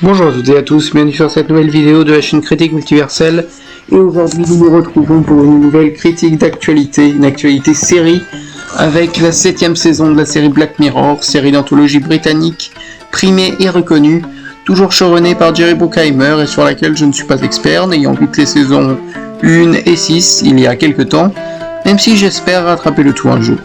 Bonjour à toutes et à tous, bienvenue sur cette nouvelle vidéo de la chaîne Critique Multiverselle. Et aujourd'hui nous nous retrouvons pour une nouvelle critique d'actualité, une actualité série, avec la 7ème saison de la série Black Mirror, série d'anthologie britannique, primée et reconnue, toujours showrunnée par Jerry Bruckheimer et sur laquelle je ne suis pas expert, n'ayant vu que les saisons 1 et 6 il y a quelques temps, même si j'espère rattraper le tout un jour.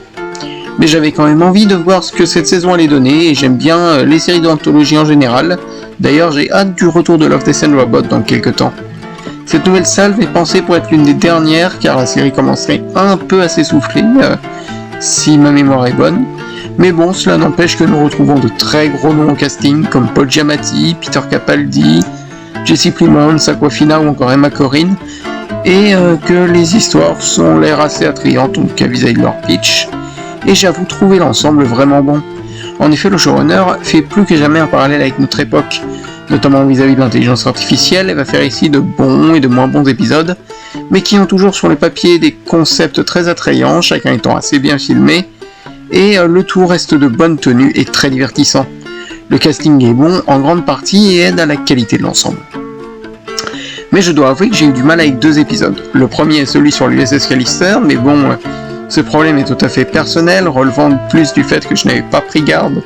Mais j'avais quand même envie de voir ce que cette saison allait donner, et j'aime bien les séries d'anthologie en général. D'ailleurs, j'ai hâte du retour de Love, Death and Robots dans quelques temps. Cette nouvelle salve est pensée pour être l'une des dernières, car la série commencerait un peu à s'essouffler, si ma mémoire est bonne. Mais bon, cela n'empêche que nous retrouvons de très gros noms au casting, comme Paul Giamatti, Peter Capaldi, Jesse Plemons, Awkwafina ou encore Emma Corrin, et que les histoires sont l'air assez attrayantes, donc vis-à-vis de leur pitch. Et j'avoue trouver l'ensemble vraiment bon. En effet, le showrunner fait plus que jamais un parallèle avec notre époque, notamment vis-à-vis de l'intelligence artificielle, et va faire ici de bons et de moins bons épisodes, mais qui ont toujours sur le papier des concepts très attrayants, chacun étant assez bien filmé, et le tout reste de bonne tenue et très divertissant. Le casting est bon en grande partie et aide à la qualité de l'ensemble. Mais je dois avouer que j'ai eu du mal avec deux épisodes. Le premier est celui sur l'USS Callister, mais bon... ce problème est tout à fait personnel, relevant plus du fait que je n'avais pas pris garde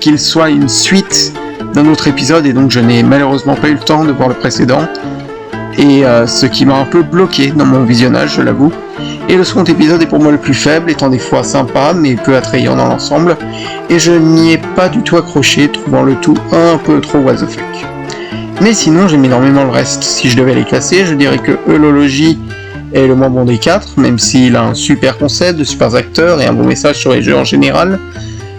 qu'il soit une suite d'un autre épisode, et donc je n'ai malheureusement pas eu le temps de voir le précédent, et ce qui m'a un peu bloqué dans mon visionnage, je l'avoue. Et le second épisode est pour moi le plus faible, étant des fois sympa mais peu attrayant dans l'ensemble, et je n'y ai pas du tout accroché, trouvant le tout un peu trop what the fuck. Mais sinon j'aime énormément le reste. Si je devais les classer, je dirais que Eulologie est le moins bon des quatre, même s'il a un super concept, de super acteurs et un bon message sur les jeux en général,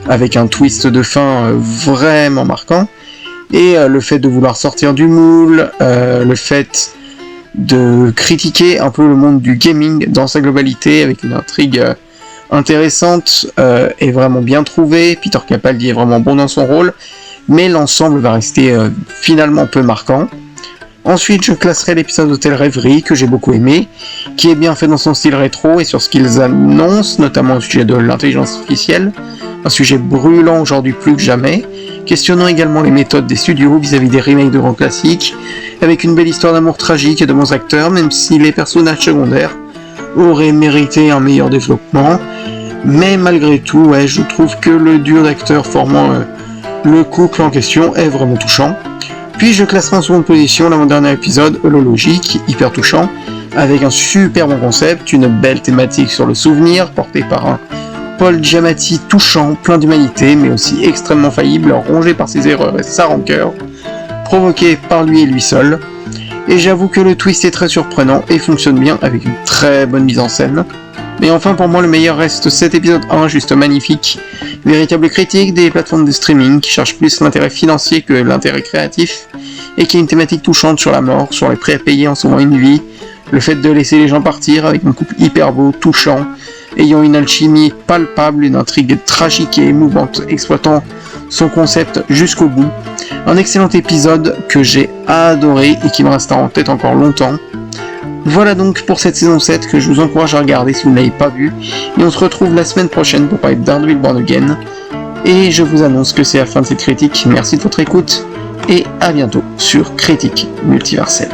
avec un twist de fin vraiment marquant, et le fait de vouloir sortir du moule, le fait de critiquer un peu le monde du gaming dans sa globalité, avec une intrigue intéressante et vraiment bien trouvée. Peter Capaldi est vraiment bon dans son rôle, mais l'ensemble va rester finalement peu marquant. Ensuite, je classerai l'épisode Hôtel Rêverie, que j'ai beaucoup aimé, qui est bien fait dans son style rétro et sur ce qu'ils annoncent, notamment au sujet de l'intelligence artificielle, un sujet brûlant aujourd'hui plus que jamais, questionnant également les méthodes des studios vis-à-vis des remakes de grands classiques, avec une belle histoire d'amour tragique et de bons acteurs, même si les personnages secondaires auraient mérité un meilleur développement. Mais malgré tout, je trouve que le duo d'acteurs formant le couple en question est vraiment touchant. Puis je classerai en seconde position l'avant-dernier épisode, Eulologie, qui est hyper touchant, avec un super bon concept, une belle thématique sur le souvenir, portée par un Paul Giamatti touchant, plein d'humanité, mais aussi extrêmement faillible, rongé par ses erreurs et sa rancœur, provoquée par lui et lui seul. Et j'avoue que le twist est très surprenant et fonctionne bien avec une très bonne mise en scène. Mais enfin, pour moi, le meilleur reste cet épisode 1, juste magnifique. Véritable critique des plateformes de streaming qui cherchent plus l'intérêt financier que l'intérêt créatif, et qui a une thématique touchante sur la mort, sur les prêts à payer en sauvant une vie, le fait de laisser les gens partir avec un couple hyper beau, touchant, ayant une alchimie palpable, une intrigue tragique et émouvante, exploitant son concept jusqu'au bout. Un excellent épisode que j'ai adoré et qui me restera en tête encore longtemps. Voilà donc pour cette saison 7 que je vous encourage à regarder si vous ne l'avez pas vue, et on se retrouve la semaine prochaine pour parler de Daredevil Born Again, et je vous annonce que c'est la fin de cette critique. Merci de votre écoute, et à bientôt sur Critique Multiverselle.